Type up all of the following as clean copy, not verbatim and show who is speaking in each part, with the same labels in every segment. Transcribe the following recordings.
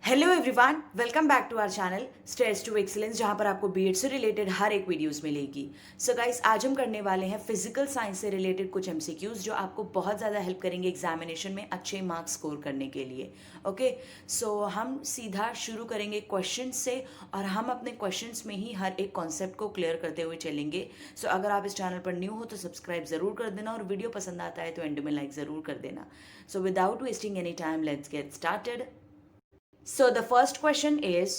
Speaker 1: Hello everyone, welcome back to our channel stairs to excellence, जहां पर आपको BEd से रिलेटेड हर एक वीडियोस मिलेगी। सो गाइस, आज हम करने वाले हैं फिजिकल साइंस से रिलेटेड कुछ एमसीक्यूज जो आपको बहुत ज़्यादा हेल्प करेंगे एग्जामिनेशन में अच्छे मार्क्स स्कोर करने के लिए। ओके, सो हम सीधा शुरू करेंगे क्वेश्चन से और हम अपने क्वेश्चंस में ही हर एक कॉन्सेप्ट को क्लियर करते हुए चलेंगे। सो अगर आप इस चैनल पर न्यू हो तो सब्सक्राइब ज़रूर कर देना और वीडियो पसंद आता है तो एंड में लाइक ज़रूर कर देना। So without wasting any time, let's get started. So the first question is,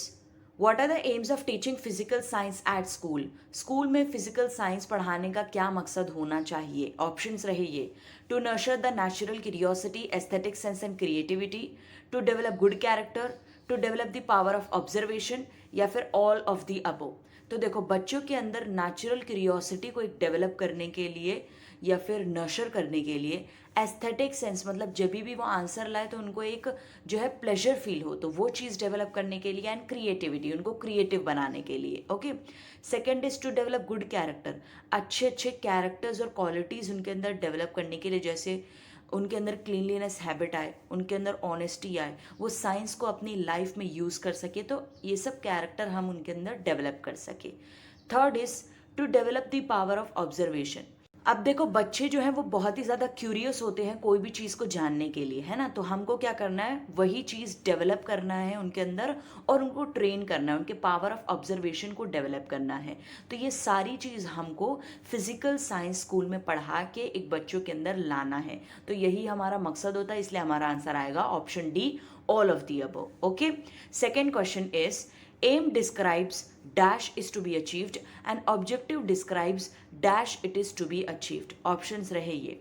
Speaker 1: what are the aims of teaching physical science at school? School में फिजिकल साइंस पढ़ाने का क्या मकसद होना चाहिए? ऑप्शंस रहे ये: to nurture the natural curiosity, aesthetic sense and creativity, to develop good character, to develop the power of observation, या फिर ऑल ऑफ द अबो। तो देखो, बच्चों के अंदर नेचुरल क्यूरियोसिटी को एक डेवलप करने के लिए या फिर नर्चर करने के लिए, एस्थेटिक सेंस मतलब जब भी वो आंसर लाए तो उनको एक जो है प्लेजर फील हो, तो वो चीज़ डेवलप करने के लिए, एंड क्रिएटिविटी उनको क्रिएटिव बनाने के लिए। Okay, second is to develop good character, अच्छे अच्छे कैरेक्टर्स और क्वालिटीज़ उनके अंदर डेवलप करने के लिए, जैसे उनके अंदर क्लीनलीनेस हैबिट आए, उनके अंदर ऑनेस्टी आए, वो साइंस को अपनी लाइफ में यूज़ कर सके, तो ये सब कैरेक्टर हम उनके अंदर डेवलप कर सके। Third is to develop the power of observation. अब देखो, बच्चे जो हैं वो बहुत ही ज़्यादा क्यूरियस होते हैं कोई भी चीज़ को जानने के लिए, है ना। तो हमको क्या करना है, वही चीज़ डेवलप करना है उनके अंदर और उनको ट्रेन करना है, उनके पावर ऑफ ऑब्जर्वेशन को डेवलप करना है। तो ये सारी चीज़ हमको फिजिकल साइंस स्कूल में पढ़ा के एक बच्चों के अंदर लाना है। तो यही हमारा मकसद होता है, इसलिए हमारा आंसर आएगा option D, all of the above. Okay, second question is, aim describes dash is to be achieved and objective describes dash it is to be achieved। Options रहे ये।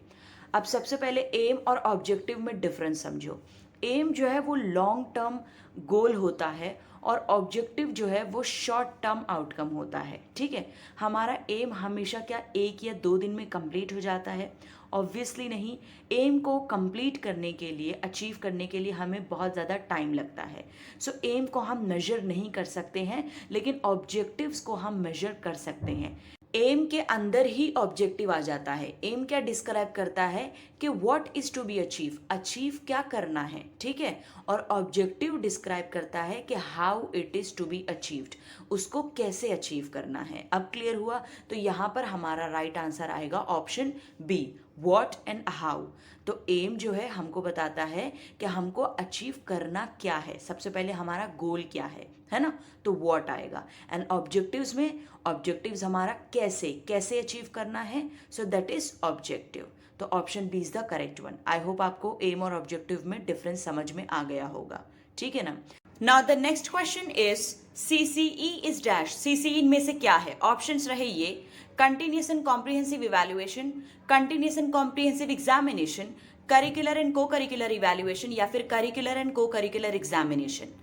Speaker 1: अब सबसे पहले एम और ऑब्जेक्टिव में डिफरेंस समझो। M जो है वो लॉन्ग टर्म गोल होता है और ऑब्जेक्टिव जो है वो शॉर्ट टर्म आउटकम होता है। ठीक है, हमारा एम हमेशा क्या 1 या 2 दिन में कंप्लीट हो जाता है? ऑब्वियसली नहीं। एम को कंप्लीट करने के लिए, अचीव करने के लिए हमें बहुत ज़्यादा टाइम लगता है। सो एम को हम मेजर नहीं कर सकते हैं, लेकिन ऑब्जेक्टिव्स को हम मेजर कर सकते हैं। एम के अंदर ही ऑब्जेक्टिव आ जाता है। एम क्या डिस्क्राइब करता है कि what is to be achieve, achieve क्या करना है, ठीक है। और ऑब्जेक्टिव डिस्क्राइब करता है कि how it is to be achieved, उसको कैसे अचीव करना है। अब क्लियर हुआ? तो यहाँ पर हमारा राइट आंसर आएगा option B, what and how. तो एम जो है हमको बताता है कि हमको अचीव करना क्या है, सबसे पहले हमारा गोल क्या है ना, तो व्हाट आएगा। एंड ऑब्जेक्टिव्स में, ऑब्जेक्टिव्स हमारा कैसे कैसे अचीव करना है, सो दैट इज ऑब्जेक्टिव। तो option B is the correct one. I hope आपको एम और ऑब्जेक्टिव में डिफरेंस समझ में आ गया होगा, ठीक है ना। Now the next question is, CCE is dash. CCE में से क्या है? ऑप्शंस रहे ये: continuous and comprehensive evaluation, continuous and comprehensive examination, curricular and co curricular evaluation, या फिर curricular and co curricular examination.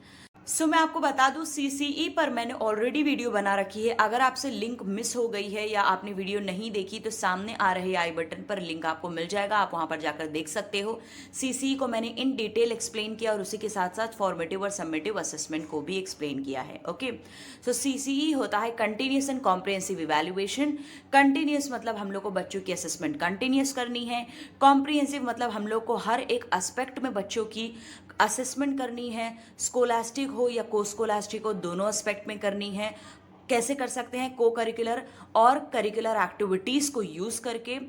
Speaker 1: So मैं आपको बता दूं, सीसीई पर मैंने ऑलरेडी वीडियो बना रखी है। अगर आपसे लिंक मिस हो गई है या आपने वीडियो नहीं देखी तो सामने आ रहे आई बटन पर लिंक आपको मिल जाएगा, आप वहां पर जाकर देख सकते हो। सीसीई को मैंने इन डिटेल एक्सप्लेन किया और उसी के साथ साथ फॉर्मेटिव और सबमिटिव असेसमेंट को भी एक्सप्लेन किया है। ओके, सो सीसीई होता है continuous and comprehensive evaluation. Continuous मतलब हम लोग को बच्चों की असेसमेंट कंटिन्यूस करनी है। कॉम्प्रिहेंसिव मतलब हम लोग को हर एक एस्पेक्ट में बच्चों की असेसमेंट करनी है, स्कोलास्टिक हो या को स्कोलास्टिक हो, दोनों एस्पेक्ट में करनी है। कैसे कर सकते हैं? को करिकुलर और करिकुलर एक्टिविटीज़ को यूज़ करके,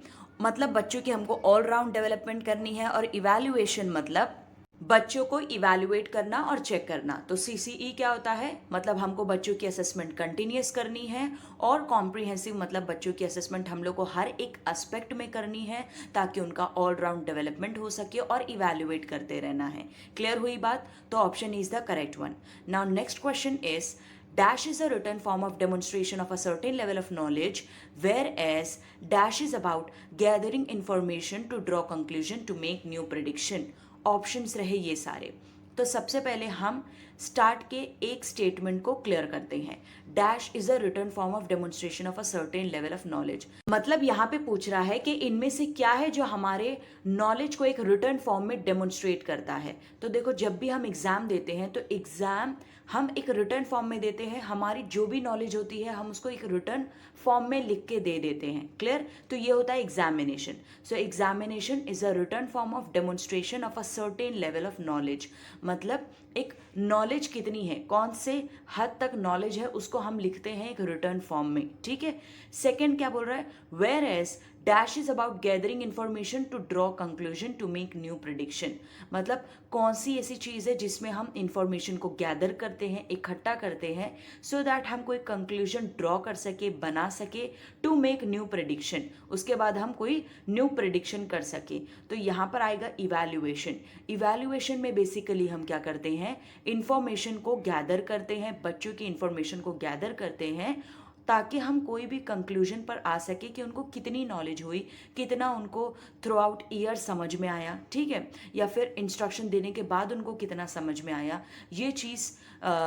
Speaker 1: मतलब बच्चों की हमको ऑल राउंड डेवलपमेंट करनी है। और इवैल्यूएशन मतलब बच्चों को इवैल्यूएट करना और चेक करना। तो सीसीई क्या होता है? मतलब हमको बच्चों की असेसमेंट कंटिन्यूस करनी है, और कॉम्प्रिहेंसिव मतलब बच्चों की असेसमेंट हम लोग को हर एक एस्पेक्ट में करनी है ताकि उनका ऑल राउंड डेवलपमेंट हो सके, और इवैल्यूएट करते रहना है। क्लियर हुई बात? तो option is the correct one. Now next question is, dash is a written form of demonstration of a certain level of knowledge, whereas dash is about gathering information to draw conclusion to make new prediction। Options रहे ये सारे। तो सबसे पहले हम start के एक statement को क्लियर करते हैं। Dash is a written form of demonstration of a certain level of knowledge. मतलब यहाँ पे पूछ रहा है कि इनमें से क्या है जो हमारे नॉलेज को एक रिटन फॉर्म में डेमोन्स्ट्रेट करता है। तो देखो, जब भी हम एग्जाम देते हैं तो एग्जाम हम एक रिटर्न फॉर्म में देते हैं। हमारी जो भी नॉलेज होती है हम उसको एक रिटर्न फॉर्म में लिख के दे देते हैं। क्लियर? तो ये होता है examination. So examination is a return form of demonstration of a certain level of knowledge. मतलब एक नॉलेज नॉलेज कितनी है, कौन से हद तक नॉलेज है, उसको हम लिखते हैं एक रिटर्न फॉर्म में, ठीक है। सेकंड क्या बोल रहा है, whereas dash is about gathering information to draw conclusion to make new prediction, मतलब कौन सी ऐसी चीज़ है जिसमें हम इंफॉर्मेशन को गैदर करते हैं, इकट्ठा करते हैं, सो दैट हम कोई कंक्लूजन ड्रॉ कर सके, बना सके, टू मेक न्यू प्रिडिक्शन, उसके बाद हम कोई न्यू प्रिडिक्शन कर सके। तो यहाँ पर आएगा इवैल्यूएशन। इवैल्यूएशन में बेसिकली हम क्या करते हैं, इंफॉर्मेशन को गैदर करते हैं, बच्चों की इंफॉर्मेशन को गैदर करते हैं ताकि हम कोई भी कंक्लूजन पर आ सके कि उनको कितनी नॉलेज हुई, कितना उनको थ्रू आउट ईयर समझ में आया, ठीक है, या फिर इंस्ट्रक्शन देने के बाद उनको कितना समझ में आया। ये चीज़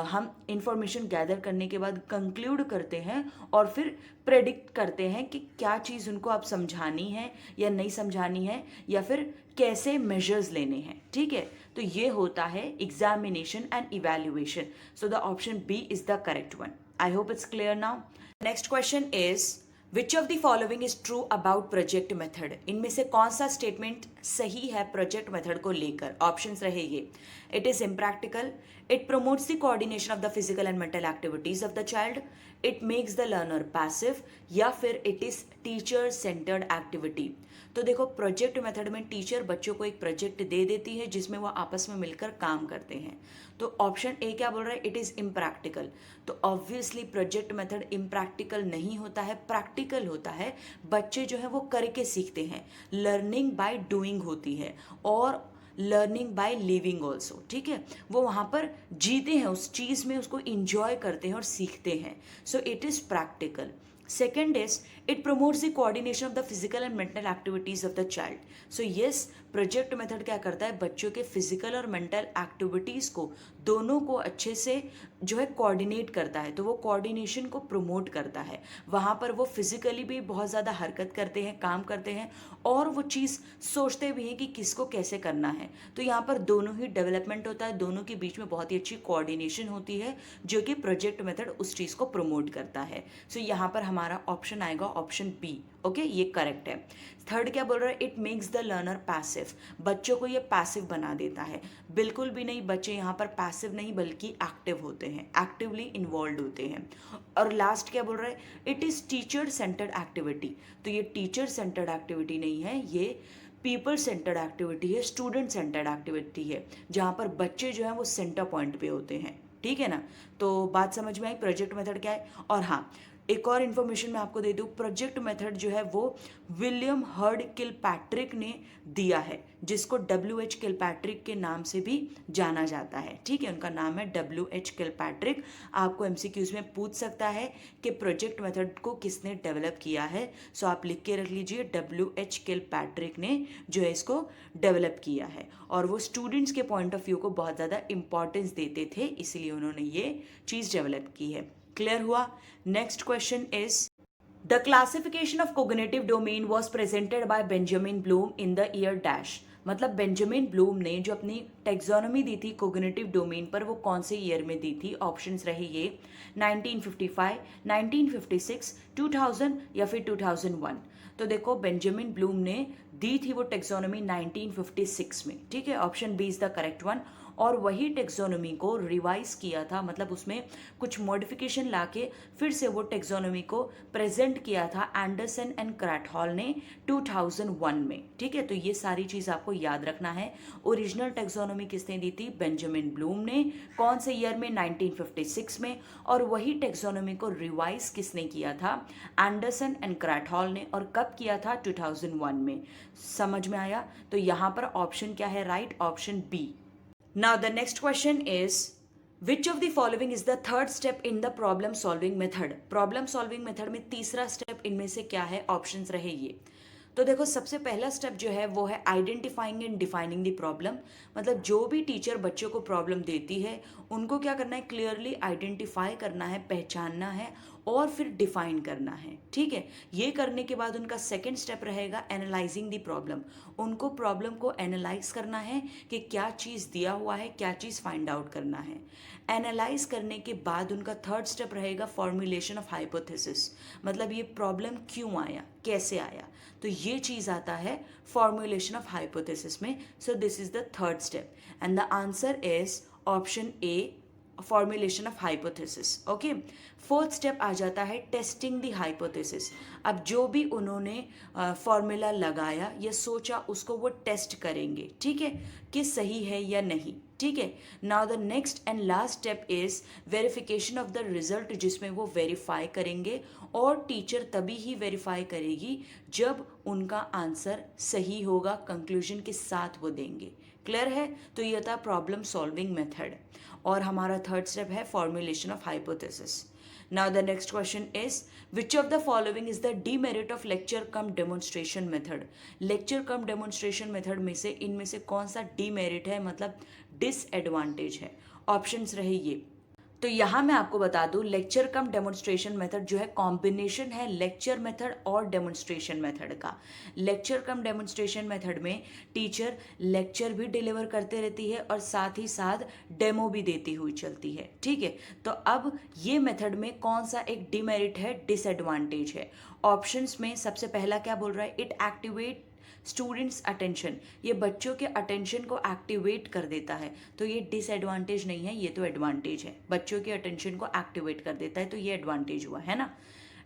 Speaker 1: हम इंफॉर्मेशन गैदर करने के बाद कंक्लूड करते हैं और फिर प्रेडिक्ट करते हैं कि क्या चीज़ उनको अब समझानी है या नहीं समझानी है, या फिर कैसे मेजर्स लेने हैं, ठीक है। तो ये होता है examination and evaluation. So the option B is the correct one. I hope it's clear now. Next question is which of the following is true about project method, इनमें से कौन सा स्टेटमेंट सही है प्रोजेक्ट मेथड को लेकर। Options रहेंगे, it is impractical, it promotes the coordination of the physical and mental activities of the child, it makes the learner passive, या फिर it is teacher centred activity. तो देखो, प्रोजेक्ट मेथड में teacher बच्चों को एक प्रोजेक्ट दे देती है जिसमें वो आपस में मिलकर काम करते हैं। तो ऑप्शन ए क्या बोल रहा है, इट इज़ इम्प्रैक्टिकल। तो ऑब्वियसली प्रोजेक्ट मेथड इम्प्रैक्टिकल नहीं होता है, प्रैक्टिकल होता है। बच्चे जो है वो करके सीखते हैं, लर्निंग बाय डूइंग होती है, और लर्निंग बाय लिविंग ऑल्सो, ठीक है। वो वहाँ पर जीते हैं उस चीज़ में, उसको इंजॉय करते हैं और सीखते हैं। So it is practical. Second is it promotes the coordination of the physical and mental activities of the child. So yes, project method क्या करता है, बच्चों के फिजिकल और मेंटल एक्टिविटीज़ को दोनों को अच्छे से जो है कोऑर्डिनेट करता है। तो वो कोऑर्डिनेशन को प्रमोट करता है, वहाँ पर वो फिजिकली भी बहुत ज़्यादा हरकत करते हैं, काम करते हैं, और वो चीज़ सोचते भी हैं कि किसको कैसे करना है। तो यहाँ पर दोनों ही डेवलपमेंट होता है, दोनों के बीच में बहुत ही अच्छी कोऑर्डिनेशन होती है, जो कि प्रोजेक्ट मेथड उस चीज़ को प्रमोट करता है। सो यहाँ पर हमारा ऑप्शन आएगा ऑप्शन बी। ओके, ये करेक्ट है। थर्ड क्या बोल रहा है, it makes the learner passive, बच्चों को ये पैसिव बना देता है। बिल्कुल भी नहीं, बच्चे यहाँ पर पैसिव नहीं बल्कि एक्टिव होते हैं, एक्टिवली इन्वॉल्व होते हैं। और लास्ट क्या बोल रहा है, it is teacher centred activity. तो ये टीचर सेंटर्ड एक्टिविटी नहीं है, ये पीपल सेंटर्ड एक्टिविटी है, स्टूडेंट सेंटर्ड एक्टिविटी है, जहाँ पर बच्चे जो हैं वो सेंटर पॉइंट पे होते हैं, ठीक है ना। तो बात समझ में आई प्रोजेक्ट मेथड क्या है। और हाँ, एक और इन्फॉर्मेशन मैं आपको दे दूँ, प्रोजेक्ट मेथड जो है वो विलियम हर्ड किलपैट्रिक ने दिया है, जिसको WH किलपैट्रिक के नाम से भी जाना जाता है, ठीक है। उनका नाम है WH किलपैट्रिक। आपको MCQs में पूछ सकता है कि प्रोजेक्ट मेथड को किसने डेवलप किया है। सो आप लिख के रख लीजिए, WH किलपैट्रिक ने जो है इसको डेवलप किया है, और वो स्टूडेंट्स के पॉइंट ऑफ व्यू को बहुत ज़्यादा इंपॉर्टेंस देते थे, इसलिए उन्होंने ये चीज़ डेवलप की है। क्लियर हुआ। Next question is the classification of cognitive domain was presented by Benjamin Bloom in the year dash, मतलब बेंजामिन ब्लूम ने जो अपनी टेक्सोनॉमी दी थी कोग्निटिव डोमेन पर, वो कौन से ईयर में दी थी। ऑप्शंस रहे ये 1955, 1956, 2000 या फिर 2001। तो देखो, बेंजामिन ब्लूम ने दी थी वो टेक्सोनॉमी 1956 में, ठीक है। Option B is the correct one. और वही टेक्सोनॉमी को रिवाइज किया था, मतलब उसमें कुछ मॉडिफिकेशन लाके फिर से वो टेक्सोनॉमी को प्रेजेंट किया था एंडरसन एंड क्रैटहॉल ने 2001 में, ठीक है। तो ये सारी चीज़ आपको याद रखना है। ओरिजिनल टेक्सोनॉमी किसने दी थी, बेंजामिन ब्लूम ने, कौन से ईयर में, 1956 में। और वही टेक्सोनॉमी को रिवाइज किसने किया था, एंडरसन एंड क्रैटहॉल ने, और कब किया था, 2001 में। समझ में आया। तो यहाँ पर ऑप्शन क्या है right, option B. Now the next question is which of the following is the third step in the problem solving method? Problem solving method में तीसरा स्टेप इनमें से क्या है, ऑप्शंस रहे ये। तो देखो, सबसे पहला स्टेप जो है वो है identifying and defining the problem, मतलब जो भी टीचर बच्चों को प्रॉब्लम देती है उनको क्या करना है, क्लियरली आइडेंटिफाई करना है, पहचानना है, और फिर डिफाइन करना है, ठीक है। ये करने के बाद उनका सेकंड स्टेप रहेगा एनालाइजिंग द प्रॉब्लम। उनको प्रॉब्लम को एनालाइज करना है कि क्या चीज़ दिया हुआ है, क्या चीज़ फाइंड आउट करना है। एनालाइज करने के बाद उनका थर्ड स्टेप रहेगा फॉर्मुलेशन ऑफ हाइपोथेसिस, मतलब ये प्रॉब्लम क्यों आया, कैसे आया। तो ये चीज़ आता है फॉर्मुलेशन ऑफ हाइपोथेसिस में। So this is the third step and the answer is option A, formulation of hypothesis. Okay, fourth step आ जाता है टेस्टिंग द हाइपोथेसिस। अब जो भी उन्होंने फॉर्मूला लगाया या सोचा उसको वो टेस्ट करेंगे, ठीक है, कि सही है या नहीं, ठीक है। Now the next and last step is verification of the result, जिसमें वो वेरीफाई करेंगे और टीचर तभी ही वेरीफाई करेगी जब उनका आंसर सही होगा, कंक्लूजन के साथ वो देंगे। क्लियर है? तो ये था प्रॉब्लम सॉल्विंग मेथड। और हमारा थर्ड स्टेप है formulation of hypothesis. Now the next question is which of the following is the demerit of lecture come demonstration method. Lecture come demonstration method में से इनमें से कौन सा डीमेरिट है, मतलब डिसएडवांटेज है। ऑप्शंस रहे ये। तो यहाँ मैं आपको बता दूं, लेक्चर कम डेमोन्स्ट्रेशन मेथड जो है कॉम्बिनेशन है लेक्चर मेथड और डेमोन्स्ट्रेशन मेथड का। लेक्चर कम डेमोन्स्ट्रेशन मेथड में टीचर लेक्चर भी डिलीवर करते रहती है और साथ ही साथ डेमो भी देती हुई चलती है, ठीक है। तो अब ये मेथड में कौन सा एक डिमेरिट है, डिसएडवांटेज है। ऑप्शंस में सबसे पहला क्या बोल रहा है, इट एक्टिवेट स्टूडेंट्स अटेंशन, ये बच्चों के अटेंशन को एक्टिवेट कर देता है। तो ये डिसएडवांटेज नहीं है, ये तो एडवांटेज है, बच्चों के अटेंशन को एक्टिवेट कर देता है, तो ये एडवांटेज हुआ है ना।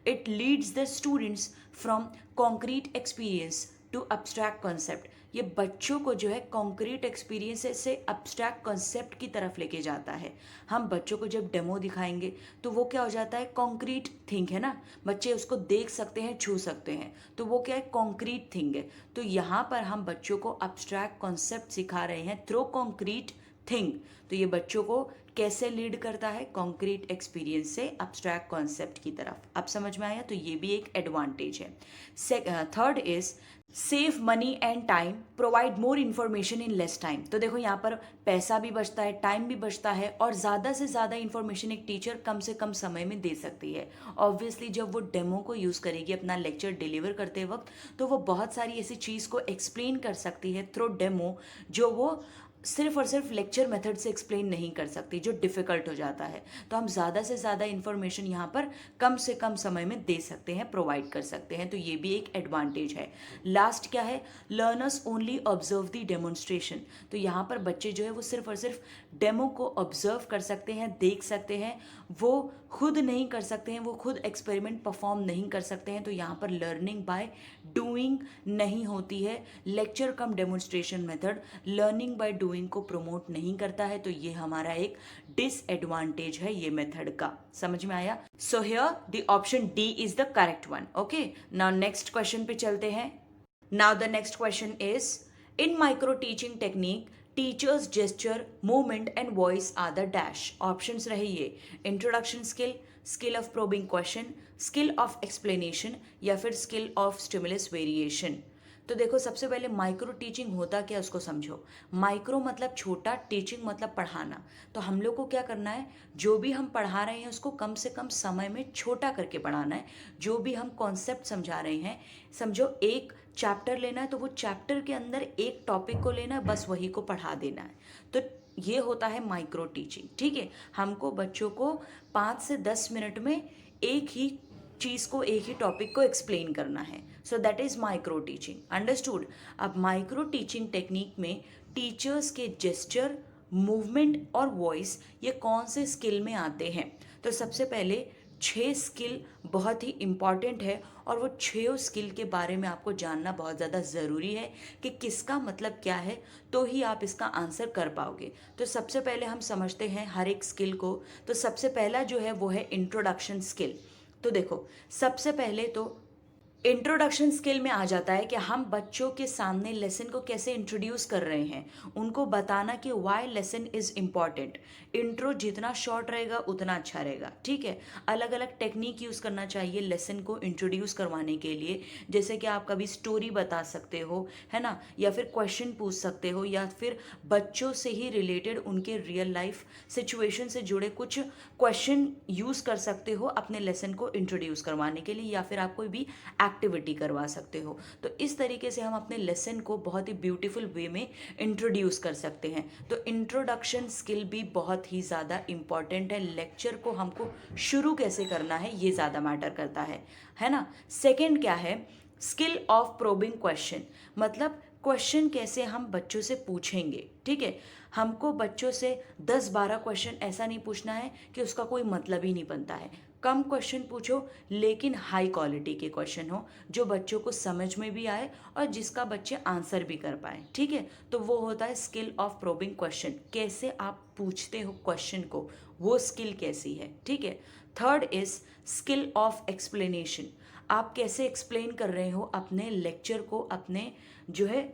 Speaker 1: It leads the students from concrete experience to abstract concept, ये बच्चों को जो है कॉन्क्रीट एक्सपीरियंस से अब्स्ट्रैक्ट कॉन्सेप्ट की तरफ लेके जाता है। हम बच्चों को जब डेमो दिखाएंगे तो वो क्या हो जाता है, कॉन्क्रीट थिंग है ना, बच्चे उसको देख सकते हैं, छू सकते हैं, तो वो क्या है, कॉन्क्रीट थिंग है। तो यहाँ पर हम बच्चों को अब्स्ट्रैक्ट कॉन्सेप्ट सिखा रहे हैं थ्रू कॉन्क्रीट थिंग। तो ये बच्चों को कैसे लीड करता है, कॉन्क्रीट एक्सपीरियंस से अब्स्ट्रैक्ट कॉन्सेप्ट की तरफ। अब समझ में आया? तो ये भी एक एडवांटेज है। Third is save money and time, provide more information in less time. तो देखो यहाँ पर पैसा भी बचता है, टाइम भी बचता है और ज़्यादा से ज़्यादा इन्फॉर्मेशन एक टीचर कम से कम समय में दे सकती है। ऑब्वियसली जब वो डेमो को यूज़ करेगी अपना लेक्चर डिलीवर करते वक्त, तो वो बहुत सारी ऐसी चीज़ को एक्सप्लेन कर सकती है थ्रू डेमो, जो वो सिर्फ और सिर्फ लेक्चर मेथड से एक्सप्लेन नहीं कर सकती, जो डिफ़िकल्ट हो जाता है। तो हम ज़्यादा से ज़्यादा इन्फॉर्मेशन यहाँ पर कम से कम समय में दे सकते हैं, प्रोवाइड कर सकते हैं, तो ये भी एक एडवांटेज है। लास्ट क्या है, learners only observe the demonstration. तो यहाँ पर बच्चे जो है वो सिर्फ और सिर्फ डेमो को ऑब्जर्व कर सकते हैं, देख सकते हैं, वो खुद नहीं कर सकते हैं, वो खुद एक्सपेरिमेंट परफॉर्म नहीं कर सकते हैं। तो यहाँ पर लर्निंग बाय डूइंग नहीं होती है। Lecture come demonstration method learning by doing को प्रमोट नहीं करता है, तो ये हमारा एक डिसएडवांटेज है ये मेथड का। समझ में आया? So here the option D is the correct one. Okay, now next question पे चलते हैं। Now the next question is in micro teaching technique teachers gesture movement and voice are the dash. Options रहे ये, introduction skill, skill of probing question, skill of explanation या फिर skill of stimulus variation. तो देखो सबसे पहले micro teaching होता क्या, उसको समझो। माइक्रो मतलब छोटा, टीचिंग मतलब पढ़ाना। तो हम लोग को क्या करना है, जो भी हम पढ़ा रहे हैं उसको कम से कम समय में छोटा करके पढ़ाना है। जो भी हम कॉन्सेप्ट समझा रहे हैं, समझो एक चैप्टर लेना है तो वो चैप्टर के अंदर एक टॉपिक को लेना है, बस वही को पढ़ा देना है। तो ये होता है माइक्रो टीचिंग, ठीक है। हमको बच्चों को 5 से 10 मिनट में एक ही चीज़ को, एक ही टॉपिक को एक्सप्लेन करना है। So that is micro teaching, understood. अब माइक्रो टीचिंग टेक्निक में टीचर्स के जेस्चर, मूवमेंट और वॉइस ये कौन से स्किल में आते हैं। तो सबसे पहले 6 स्किल बहुत ही इम्पॉर्टेंट है और वो 6 स्किल के बारे में आपको जानना बहुत ज़्यादा ज़रूरी है कि किसका मतलब क्या है, तो ही आप इसका आंसर कर पाओगे। तो सबसे पहले हम समझते हैं हर एक स्किल को। तो सबसे पहला जो है वो है इंट्रोडक्शन स्किल। तो देखो सबसे पहले तो इंट्रोडक्शन स्किल में आ जाता है कि हम बच्चों के सामने लेसन को कैसे इंट्रोड्यूस कर रहे हैं, उनको बताना कि why lesson is important. Intro जितना शॉर्ट रहेगा उतना अच्छा रहेगा, ठीक है। अलग अलग टेक्निक यूज़ करना चाहिए लेसन को इंट्रोड्यूस करवाने के लिए, जैसे कि आप कभी स्टोरी बता सकते हो, है ना, या फिर क्वेश्चन पूछ सकते हो, या फिर बच्चों से ही रिलेटेड उनके रियल लाइफ सिचुएशन से जुड़े कुछ क्वेश्चन यूज़ कर सकते हो अपने लेसन को इंट्रोड्यूस करवाने के लिए, या फिर आप कोई भी एक्टिविटी करवा सकते हो। तो इस तरीके से हम अपने लेसन को बहुत ही ब्यूटीफुल वे में इंट्रोड्यूस कर सकते हैं। तो इंट्रोडक्शन स्किल भी बहुत ही ज़्यादा इम्पॉर्टेंट है। लेक्चर को हमको शुरू कैसे करना है ये ज़्यादा मैटर करता है ना। सेकेंड क्या है, स्किल ऑफ प्रोबिंग क्वेश्चन, मतलब क्वेश्चन कैसे हम बच्चों से पूछेंगे, ठीक है। हमको बच्चों से 10-12 क्वेश्चन ऐसा नहीं पूछना है कि उसका कोई मतलब ही नहीं बनता है। कम क्वेश्चन पूछो लेकिन हाई क्वालिटी के क्वेश्चन हो जो बच्चों को समझ में भी आए और जिसका बच्चे आंसर भी कर पाए, ठीक है। तो वो होता है स्किल ऑफ प्रोबिंग क्वेश्चन, कैसे आप पूछते हो क्वेश्चन को, वो स्किल कैसी है, ठीक है। Third is skill of explanation, आप कैसे एक्सप्लेन कर रहे हो अपने लेक्चर को, अपने जो है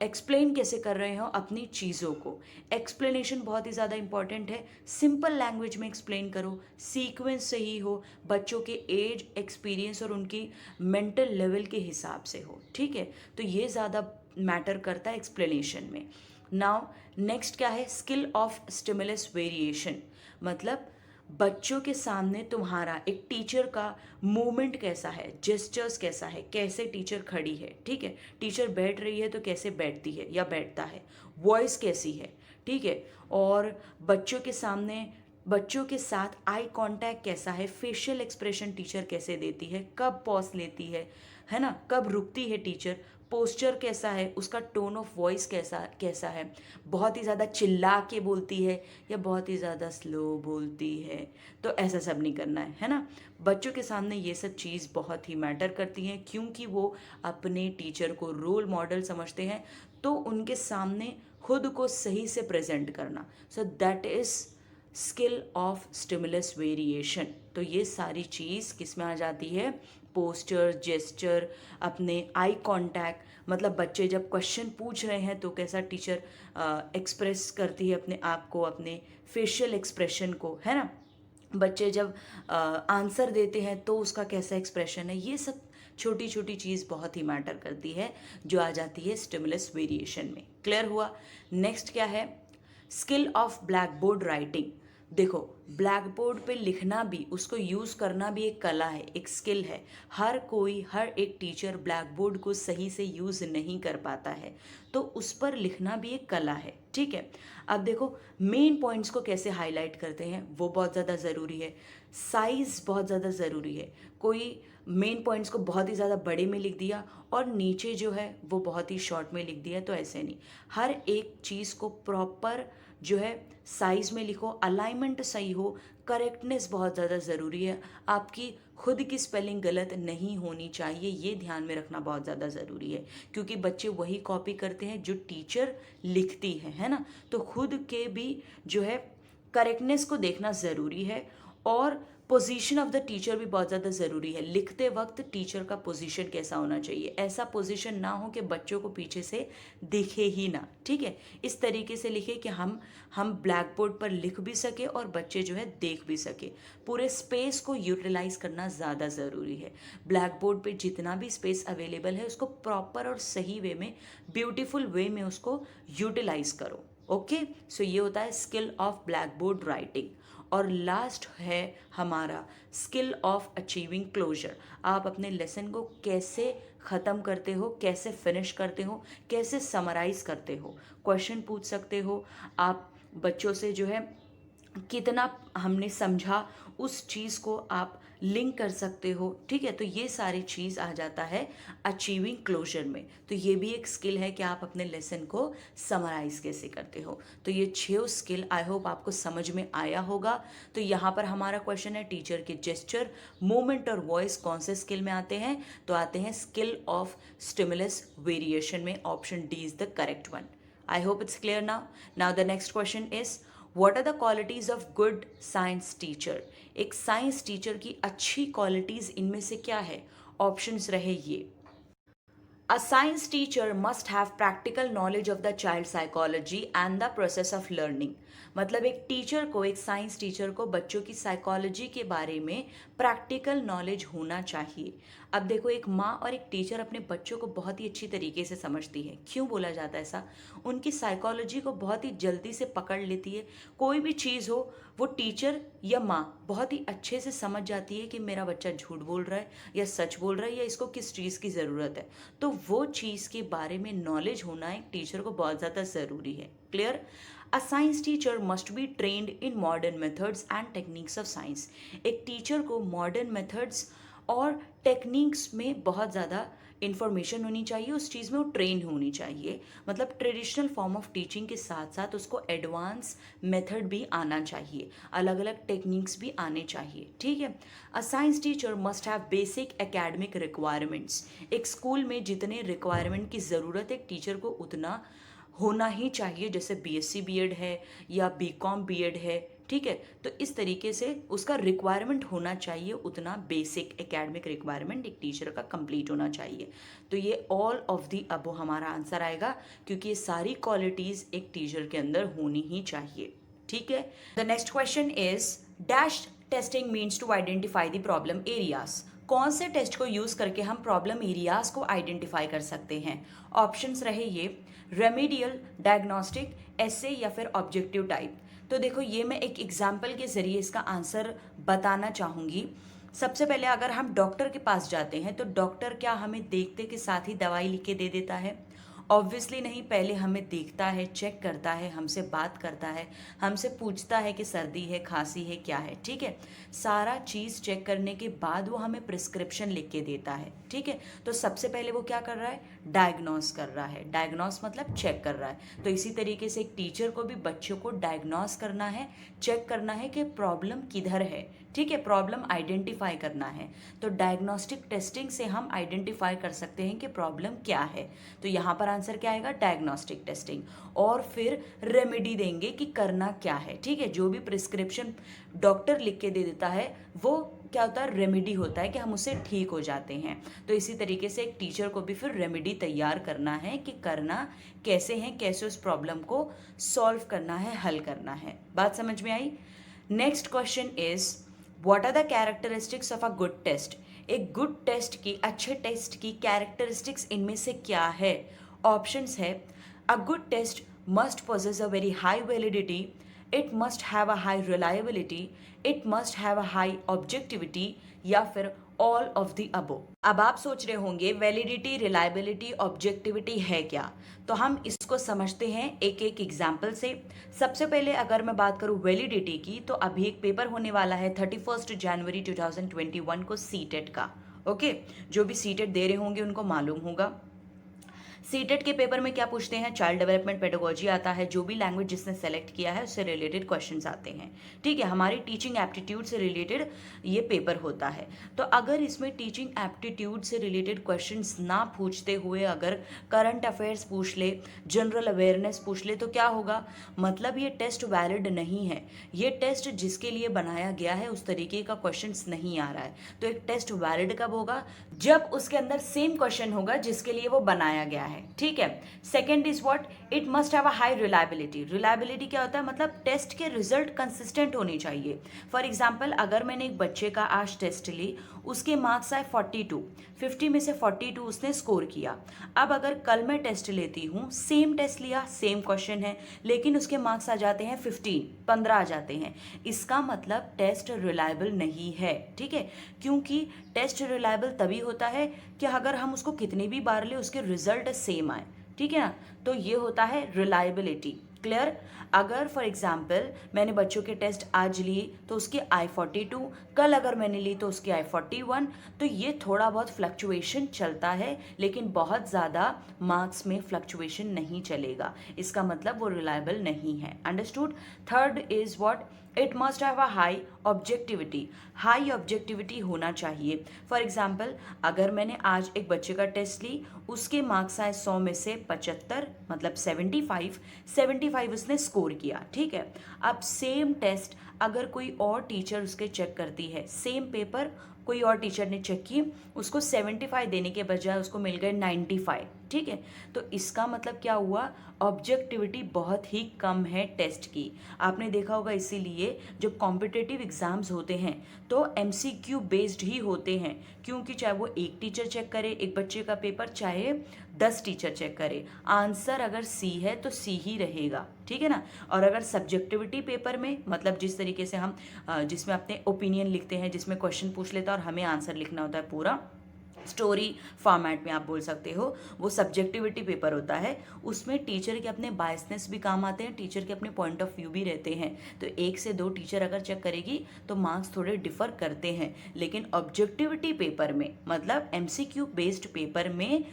Speaker 1: एक्सप्लेन कैसे कर रहे हो अपनी चीज़ों को। एक्सप्लेनेशन बहुत ही ज़्यादा इंपॉर्टेंट है, सिंपल लैंग्वेज में एक्सप्लेन करो, सीक्वेंस सही हो, बच्चों के एज, एक्सपीरियंस और उनकी मेंटल लेवल के हिसाब से हो, ठीक है। तो ये ज़्यादा मैटर करता है एक्सप्लेनेशन में। नाउ नेक्स्ट क्या है, स्किल ऑफ स्टिमुलस वेरिएशन, मतलब बच्चों के सामने तुम्हारा एक टीचर का मूवमेंट कैसा है, जेस्चर्स कैसा है, कैसे टीचर खड़ी है, ठीक है, टीचर बैठ रही है तो कैसे बैठती है या बैठता है, वॉइस कैसी है, ठीक है, और बच्चों के सामने बच्चों के साथ आई कांटेक्ट कैसा है, फेशियल एक्सप्रेशन टीचर कैसे देती है, कब पॉज लेती है ना, कब रुकती है टीचर, पोस्चर कैसा है, उसका टोन ऑफ वॉइस कैसा कैसा है, बहुत ही ज़्यादा चिल्ला के बोलती है या बहुत ही ज़्यादा स्लो बोलती है। तो ऐसा सब नहीं करना है ना। बच्चों के सामने ये सब चीज़ बहुत ही मैटर करती हैं क्योंकि वो अपने टीचर को रोल मॉडल समझते हैं, तो उनके सामने खुद को सही से प्रेजेंट करना, so that is skill of stimulus variation. तो ये सारी चीज़ किस में आ जाती है, पोस्चर, जेस्चर, अपने आई कांटेक्ट, मतलब बच्चे जब क्वेश्चन पूछ रहे हैं तो कैसा टीचर एक्सप्रेस करती है अपने आप को, अपने फेशियल एक्सप्रेशन को, है ना। बच्चे जब आंसर देते हैं तो उसका कैसा एक्सप्रेशन है, ये सब छोटी छोटी चीज़ बहुत ही मैटर करती है जो आ जाती है स्टिमुलस वेरिएशन में। क्लियर हुआ। नेक्स्ट क्या है, skill of black board writing. देखो, ब्लैक बोर्ड पे लिखना भी, उसको यूज़ करना भी एक कला है, एक स्किल है। हर कोई, हर एक टीचर ब्लैक बोर्ड को सही से यूज़ नहीं कर पाता है, तो उस पर लिखना भी एक कला है, ठीक है। अब देखो, मेन पॉइंट्स को कैसे हाईलाइट करते हैं वो बहुत ज़्यादा ज़रूरी है, साइज़ बहुत ज़्यादा ज़रूरी है। कोई मेन पॉइंट्स को बहुत ही ज़्यादा बड़े में लिख दिया और नीचे जो है वो बहुत ही शॉर्ट में लिख दिया, तो ऐसे नहीं। हर एक चीज़ को प्रॉपर जो है साइज़ में लिखो, अलाइनमेंट सही हो, करेक्टनेस बहुत ज़्यादा ज़रूरी है, आपकी खुद की स्पेलिंग गलत नहीं होनी चाहिए, ये ध्यान में रखना बहुत ज़्यादा ज़रूरी है क्योंकि बच्चे वही कॉपी करते हैं जो टीचर लिखती है ना। तो खुद के भी जो है करेक्टनेस को देखना ज़रूरी है और पोजीशन ऑफ द टीचर भी बहुत ज़्यादा ज़रूरी है। लिखते वक्त टीचर का पोजीशन कैसा होना चाहिए, ऐसा पोजीशन ना हो कि बच्चों को पीछे से दिखे ही ना, ठीक है। इस तरीके से लिखे कि हम ब्लैक बोर्ड पर लिख भी सके और बच्चे जो है देख भी सके। पूरे स्पेस को यूटिलाइज करना ज़्यादा ज़रूरी है। ब्लैक बोर्ड पे जितना भी स्पेस अवेलेबल है उसको प्रॉपर और सही वे में, ब्यूटीफुल वे में उसको यूटिलाइज करो। ओके, सो ये होता है skill of black board writing. और लास्ट है हमारा स्किल ऑफ अचीविंग क्लोजर। आप अपने लेसन को कैसे ख़त्म करते हो, कैसे फिनिश करते हो, कैसे समराइज करते हो। क्वेश्चन पूछ सकते हो आप बच्चों से, जो है कितना हमने समझा उस चीज़ को आप लिंक कर सकते हो, ठीक है। तो ये सारी चीज़ आ जाता है अचीविंग क्लोजर में। तो ये भी एक स्किल है कि आप अपने लेसन को समराइज कैसे करते हो। तो ये 6 स्किल आई होप आपको समझ में आया होगा। तो यहाँ पर हमारा क्वेश्चन है, टीचर के जेस्चर, मूवमेंट और वॉइस कौन से स्किल में आते हैं, तो आते हैं स्किल ऑफ स्टिमुलस वेरिएशन में। Option D is the correct one. I hope it's clear now. Now the next question is, what are the qualities of good science teacher. एक साइंस टीचर की अच्छी क्वालिटीज़ इनमें से क्या है, options रहे ये। A science teacher must have practical knowledge of the child psychology and the process of learning. मतलब एक टीचर को, एक साइंस टीचर को बच्चों की साइकोलॉजी के बारे में प्रैक्टिकल नॉलेज होना चाहिए। अब देखो, एक माँ और एक टीचर अपने बच्चों को बहुत ही अच्छी तरीके से समझती है। क्यों बोला जाता है ऐसा, उनकी साइकोलॉजी को बहुत ही जल्दी से पकड़ लेती है। कोई भी चीज़ हो वो टीचर या माँ बहुत ही अच्छे से समझ जाती है कि मेरा बच्चा झूठ बोल रहा है या सच बोल रहा है या इसको किस चीज़ की ज़रूरत है। तो वो चीज़ के बारे में नॉलेज होना एक टीचर को बहुत ज़्यादा ज़रूरी है। Clear. A science teacher must be trend in modern methods and techniques of science. एक टीचर को मॉडर्न मेथड्स और टेक्निक्स में बहुत ज़्यादा इन्फॉर्मेशन होनी चाहिए, उस चीज़ में वो ट्रेन होनी चाहिए। मतलब ट्रेडिशनल फॉर्म ऑफ टीचिंग के साथ साथ उसको एडवांस मेथड भी आना चाहिए, अलग अलग टेक्निक्स भी आने चाहिए, ठीक है। A science teacher must have basic academic requirements. एक स्कूल में जितने रिक्वायरमेंट की ज़रूरत है एक टीचर को उतना होना ही चाहिए, जैसे बीएससी बीएड है या बीकॉम बीएड है, ठीक है। तो इस तरीके से उसका रिक्वायरमेंट होना चाहिए, उतना बेसिक एकेडमिक रिक्वायरमेंट एक टीचर का कंप्लीट होना चाहिए। तो ये ऑल ऑफ दी अबो हमारा आंसर आएगा, क्योंकि ये सारी क्वालिटीज़ एक टीचर के अंदर होनी ही चाहिए, ठीक है। The next question is dash testing means to identify the problem areas. कौन से टेस्ट को यूज़ करके हम प्रॉब्लम एरियाज को आइडेंटिफाई कर सकते हैं? ऑप्शंस रहे ये रेमेडियल, डायग्नोस्टिक, एसे या फिर ऑब्जेक्टिव टाइप। तो देखो ये मैं एक एग्जाम्पल के ज़रिए इसका आंसर बताना चाहूँगी। सबसे पहले अगर हम डॉक्टर के पास जाते हैं तो डॉक्टर क्या हमें देखते के साथ ही दवाई लिख के दे देता है? ऑब्वियसली नहीं, पहले हमें देखता है, चेक करता है, हमसे बात करता है, हमसे पूछता है कि सर्दी है, खांसी है, क्या है, ठीक है। सारा चीज़ चेक करने के बाद वो हमें प्रिस्क्रिप्शन लिख के देता है, ठीक है। तो सबसे पहले वो क्या कर रहा है? डायग्नोस कर रहा है। डायग्नोस मतलब चेक कर रहा है। तो इसी तरीके से एक टीचर को भी बच्चों को डायग्नोस करना है, चेक करना है कि प्रॉब्लम किधर है, ठीक है, प्रॉब्लम आइडेंटिफाई करना है। तो डायग्नोस्टिक टेस्टिंग से हम आइडेंटिफाई कर सकते हैं कि प्रॉब्लम क्या है। तो यहाँ पर आंसर क्या आएगा? Diagnostic testing. और फिर रेमेडी देंगे कि करना क्या है, ठीक है। जो भी प्रिस्क्रिप्शन डॉक्टर लिख के दे देता है वो क्या होता है? रेमेडी होता है कि हम उससे ठीक हो जाते हैं। तो इसी तरीके से एक टीचर को भी फिर रेमेडी तैयार करना है कि करना कैसे है, कैसे उस प्रॉब्लम को सॉल्व करना है, हल करना है। बात समझ में आई? Next question is what are the characteristics of a good test. एक गुड टेस्ट की, अच्छे टेस्ट की कैरेक्टरिस्टिक्स इनमें से क्या है? ऑप्शंस है a good test must possess a very high validity, it must have a high reliability, it must have a high objectivity या फिर ऑल ऑफ द अबो। अब आप सोच रहे होंगे वैलिडिटी, रिलायबिलिटी, ऑब्जेक्टिविटी है क्या? तो हम इसको समझते हैं एक एक एग्जाम्पल से। सबसे पहले अगर मैं बात करूं वैलिडिटी की, तो अभी एक पेपर होने वाला है 31 जनवरी 2021 को सीटेट का, ओके। जो भी सीटेट दे रहे होंगे उनको मालूम होगा। सीटेट के पेपर में क्या पूछते हैं? चाइल्ड डेवलपमेंट पेडागोजी आता है, जो भी लैंग्वेज जिसने सेलेक्ट किया है उससे रिलेटेड क्वेश्चंस आते हैं, ठीक है। हमारी टीचिंग एप्टीट्यूड से रिलेटेड ये पेपर होता है। तो अगर इसमें टीचिंग एप्टीट्यूड से रिलेटेड क्वेश्चंस ना पूछते हुए अगर करंट अफेयर्स पूछ ले, जनरल अवेयरनेस पूछ ले, तो क्या होगा? मतलब ये टेस्ट वैलिड नहीं है। ये टेस्ट जिसके लिए बनाया गया है उस तरीके का क्वेश्चंस नहीं आ रहा है। तो एक टेस्ट वैलिड कब होगा? जब उसके अंदर सेम क्वेश्चन होगा जिसके लिए वो बनाया गया है, ठीक है। Second is what? It must have a high reliability. Reliability क्या होता है? मतलब टेस्ट के रिजल्ट कंसिस्टेंट होने चाहिए। फॉर एग्जांपल अगर मैंने एक बच्चे का आज टेस्ट ली, उसके मार्क्स आए 42, 50 में से 42 उसने स्कोर किया। अब अगर कल मैं टेस्ट लेती हूँ, सेम टेस्ट लिया, सेम क्वेश्चन है, लेकिन उसके मार्क्स आ जाते हैं 15 आ जाते हैं, इसका मतलब टेस्ट रिलायबल नहीं है, ठीक है। क्योंकि टेस्ट रिलायबल तभी होता है कि अगर हम उसको कितनी भी बार ले उसके रिजल्ट सेम आए, ठीक है ना। तो ये होता है रिलायबिलिटी। क्लियर? अगर फॉर एग्जाम्पल मैंने बच्चों के टेस्ट आज लिए तो उसके आई 42, कल अगर मैंने ली तो उसके आई 41, तो ये थोड़ा बहुत फ्लक्चुएशन चलता है, लेकिन बहुत ज़्यादा मार्क्स में फ्लक्चुएशन नहीं चलेगा। इसका मतलब वो रिलायबल नहीं है। Understood? Third is what? It must have a high objectivity. High objectivity होना चाहिए। फॉर एग्जाम्पल अगर मैंने आज एक बच्चे का टेस्ट ली, उसके मार्क्स आए 100 में से 75, मतलब 75 उसने स्कोर किया, ठीक है। अब सेम टेस्ट अगर कोई और टीचर उसके चेक करती है, सेम पेपर कोई और टीचर ने चेक की, उसको 75 देने के बजाय उसको मिल गए 95, ठीक है। तो इसका मतलब क्या हुआ? ऑब्जेक्टिविटी बहुत ही कम है टेस्ट की। आपने देखा होगा, इसीलिए जब कॉम्पिटिटिव एग्जाम्स होते हैं तो MCQ बेस्ड ही होते हैं, क्योंकि चाहे वो एक टीचर चेक करे एक बच्चे का पेपर, चाहे 10 टीचर चेक करे, आंसर अगर सी है तो सी ही रहेगा, ठीक है ना। और अगर सब्जेक्टिविटी पेपर में, मतलब जिस तरीके से हम जिसमें अपने ओपिनियन लिखते हैं, जिसमें क्वेश्चन पूछ लेता है और हमें आंसर लिखना होता है पूरा, स्टोरी फॉर्मेट में आप बोल सकते हो, वो सब्जेक्टिविटी पेपर होता है। उसमें टीचर के अपने बायसनेस भी काम आते हैं, टीचर के अपने पॉइंट ऑफ व्यू भी रहते हैं। तो 1 से 2 टीचर अगर चेक करेगी तो मार्क्स थोड़े डिफर करते हैं। लेकिन ऑब्जेक्टिविटी पेपर में, मतलब MCQ बेस्ड पेपर में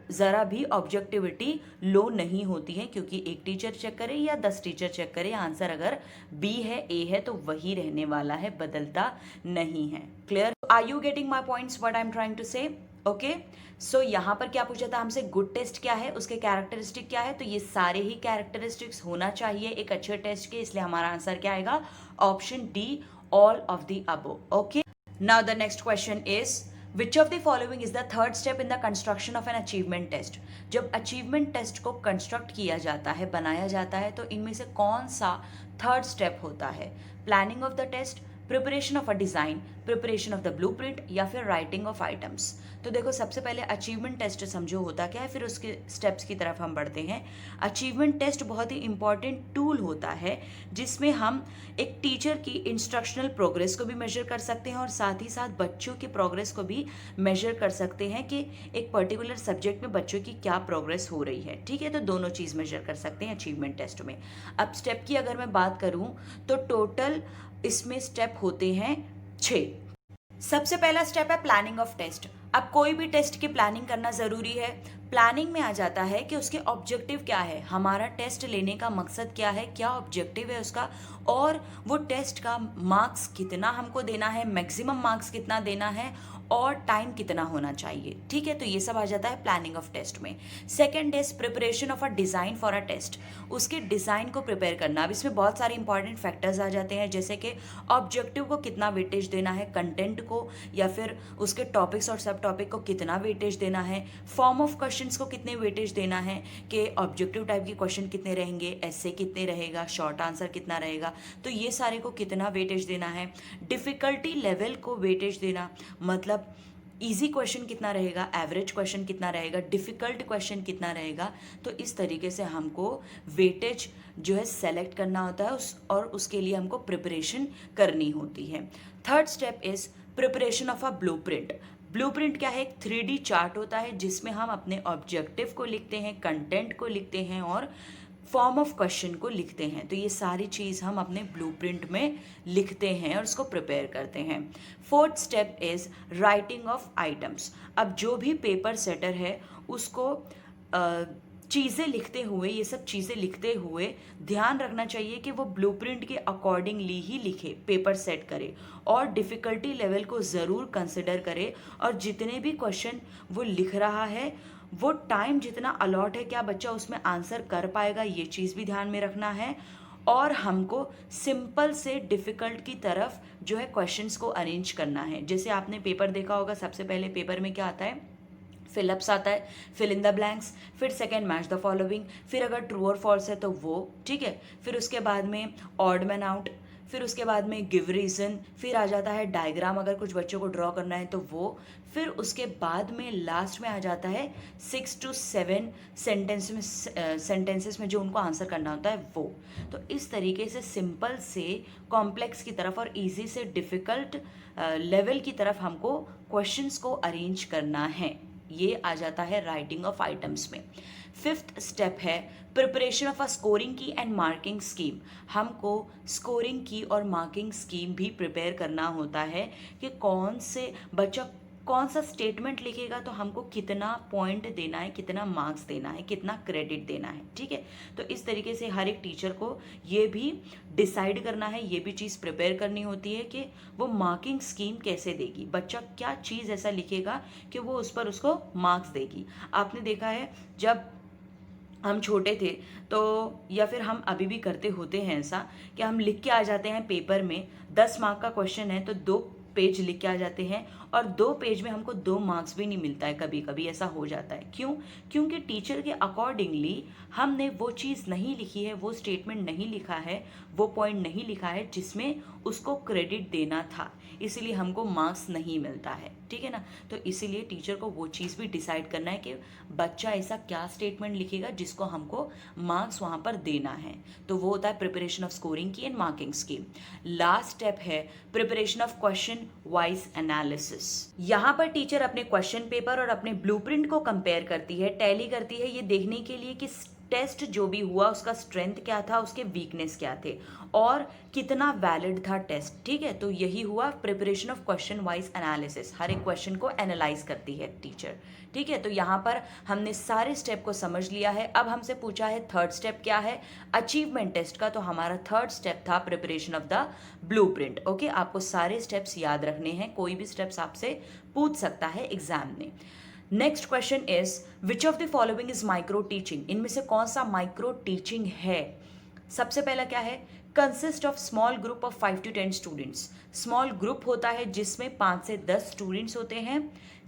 Speaker 1: ज़रा भी ऑब्जेक्टिविटी लो नहीं होती है, क्योंकि एक टीचर चेक करे या 10 टीचर चेक करे, आंसर अगर B है, A है, तो वही रहने वाला है, बदलता नहीं है। Clear? Are you getting my points, what I am trying to say? Okay, so यहाँ पर क्या पूछा था हमसे, गुड टेस्ट क्या है, उसके कैरेक्टरिस्टिक क्या है, तो ये सारे ही कैरेक्टरिस्टिक्स होना चाहिए एक अच्छे टेस्ट के, इसलिए हमारा आंसर क्या आएगा, option D, all of the above. Okay, now the next question is which of the following is the third step in the construction of an achievement test. जब अचीवमेंट टेस्ट को construct किया जाता है, बनाया जाता है, तो इनमें से कौन सा थर्ड स्टेप होता है? Planning of the test, preparation of a design, preparation of the blueprint, या फिर राइटिंग ऑफ आइटम्स। तो देखो, सबसे पहले अचीवमेंट टेस्ट समझो होता क्या है, फिर उसके स्टेप्स की तरफ हम बढ़ते हैं। अचीवमेंट टेस्ट बहुत ही इंपॉर्टेंट टूल होता है, जिसमें हम एक टीचर की इंस्ट्रक्शनल प्रोग्रेस को भी मेजर कर सकते हैं और साथ ही साथ बच्चों की प्रोग्रेस को भी मेजर कर सकते हैं कि एक पर्टिकुलर सब्जेक्ट में बच्चों की क्या प्रोग्रेस हो रही है। ठीक है, तो दोनों चीज़ मेजर कर सकते हैं अचीवमेंट टेस्ट में। अब स्टेप की अगर मैं बात करूँ तो टोटल इसमें स्टेप होते हैं 6। सबसे पहला स्टेप है प्लानिंग ऑफ टेस्ट। अब कोई भी टेस्ट की प्लानिंग करना ज़रूरी है। प्लानिंग में आ जाता है कि उसके ऑब्जेक्टिव क्या है, हमारा टेस्ट लेने का मकसद क्या है, क्या ऑब्जेक्टिव है उसका, और वो टेस्ट का मार्क्स कितना हमको देना है, मैक्सिमम मार्क्स कितना देना है, और टाइम कितना होना चाहिए। ठीक है, तो ये सब आ जाता है प्लानिंग ऑफ टेस्ट में। Second is preparation of a design for a test. उसके डिज़ाइन को प्रिपेयर करना। अब इसमें बहुत सारे इंपॉर्टेंट फैक्टर्स आ जाते हैं, जैसे कि ऑब्जेक्टिव को कितना वेटेज देना है, कंटेंट को, या फिर उसके टॉपिक्स और सब टॉपिक को कितना वेटेज देना है, फॉर्म ऑफ क्वेश्चंस को कितने वेटेज देना है, कि ऑब्जेक्टिव टाइप के क्वेश्चन कितने रहेंगे, ऐसे कितने रहेगा, शॉर्ट आंसर कितना रहेगा, तो ये सारे को कितना वेटेज देना है। डिफ़िकल्टी लेवल को वेटेज देना, मतलब इजी क्वेश्चन कितना रहेगा, एवरेज क्वेश्चन कितना रहेगा, डिफ़िकल्ट क्वेश्चन कितना रहेगा। तो इस तरीके से हमको वेटेज जो है सेलेक्ट करना होता है और उसके लिए हमको प्रिपरेशन करनी होती है। Third step is preparation of a blueprint. Blueprint क्या है? एक 3D चार्ट होता है जिसमें हम अपने ऑब्जेक्टिव को लिखते हैं, कंटेंट को लिखते हैं और फॉर्म ऑफ क्वेश्चन को लिखते हैं। तो ये सारी चीज़ हम अपने ब्लूप्रिंट में लिखते हैं और उसको प्रिपेयर करते हैं। Fourth step is writing of items. अब जो भी पेपर सेटर है उसको चीज़ें लिखते हुए, ये सब चीज़ें लिखते हुए ध्यान रखना चाहिए कि वो ब्लूप्रिंट के अकॉर्डिंगली ही लिखे, पेपर सेट करे और डिफ़िकल्टी लेवल को ज़रूर कंसिडर करे। और जितने भी क्वेश्चन वो लिख रहा है वो टाइम जितना अलॉट है, क्या बच्चा उसमें आंसर कर पाएगा, ये चीज़ भी ध्यान में रखना है। और हमको सिंपल से डिफ़िकल्ट की तरफ जो है क्वेश्चंस को अरेंज करना है। जैसे आपने पेपर देखा होगा, सबसे पहले पेपर में क्या आता है, फिलअप्स आता है, फिल इन द ब्लैंक्स, फिर सेकंड मैच द फॉलोइंग, फिर अगर ट्रू और फॉल्स है तो वो, ठीक है, फिर उसके बाद में ऑड मैन आउट, फिर उसके बाद में गिव रीज़न, फिर आ जाता है डायग्राम अगर कुछ बच्चों को ड्रॉ करना है तो वो, फिर उसके बाद में लास्ट में आ जाता है 6 to 7 सेंटेंसेस में जो उनको आंसर करना होता है वो। तो इस तरीके से सिंपल से कॉम्प्लेक्स की तरफ और इजी से डिफ़िकल्ट लेवल की तरफ हमको क्वेश्चंस को अरेंज करना है। ये आ जाता है राइटिंग ऑफ आइटम्स में। फिफ्थ स्टेप है प्रिपरेशन ऑफ अ स्कोरिंग की एंड मार्किंग स्कीम। हमको स्कोरिंग की और मार्किंग स्कीम भी प्रिपेयर करना होता है कि कौन से बच्चा कौन सा स्टेटमेंट लिखेगा तो हमको कितना पॉइंट देना है, कितना मार्क्स देना है, कितना क्रेडिट देना है। ठीक है, तो इस तरीके से हर एक टीचर को ये भी डिसाइड करना है, ये भी चीज़ प्रिपेयर करनी होती है कि वो मार्किंग स्कीम कैसे देगी, बच्चा क्या चीज़ ऐसा लिखेगा कि वो उस पर उसको मार्क्स देगी। आपने देखा है जब हम छोटे थे तो, या फिर हम अभी भी करते होते हैं ऐसा कि हम लिख के आ जाते हैं पेपर में, 10 मार्क का क्वेश्चन है तो 2 पेज लिख के आ जाते हैं और 2 पेज में हमको 2 मार्क्स भी नहीं मिलता है। कभी कभी ऐसा हो जाता है। क्यों? क्योंकि टीचर के अकॉर्डिंगली हमने वो चीज़ नहीं लिखी है, वो स्टेटमेंट नहीं लिखा है, वो पॉइंट नहीं लिखा है जिसमें उसको क्रेडिट देना था, इसलिए हमको मार्क्स नहीं मिलता है। ठीक है ना। तो इसीलिए टीचर को वो चीज़ भी डिसाइड करना है कि बच्चा ऐसा क्या स्टेटमेंट लिखेगा जिसको हमको मार्क्स वहाँ पर देना है। तो वो होता है प्रिपरेशन ऑफ स्कोरिंग की and marking scheme. Last step है preparation of question wise analysis. यहाँ पर टीचर अपने क्वेश्चन पेपर और अपने ब्लूप्रिंट को कंपेयर करती है, टैली करती है, ये देखने के लिए कि टेस्ट जो भी हुआ उसका स्ट्रेंथ क्या था, उसके वीकनेस क्या थे और कितना वैलिड था टेस्ट। ठीक है, तो यही हुआ preparation of question wise analysis. हर एक क्वेश्चन को एनालाइज करती है टीचर। ठीक है, तो यहाँ पर हमने सारे स्टेप को समझ लिया है। अब हमसे पूछा है थर्ड स्टेप क्या है अचीवमेंट टेस्ट का, तो हमारा थर्ड स्टेप था preparation of the blueprint. Okay, आपको सारे स्टेप्स याद रखने हैं, कोई भी स्टेप्स आपसे पूछ सकता है एग्जाम में। Next question is which of the following is micro teaching, इनमें से कौन सा माइक्रो टीचिंग है। सबसे पहला क्या है, consist of small group of 5 to 10 students. Small group होता है जिसमें 5 से 10 स्टूडेंट्स होते हैं।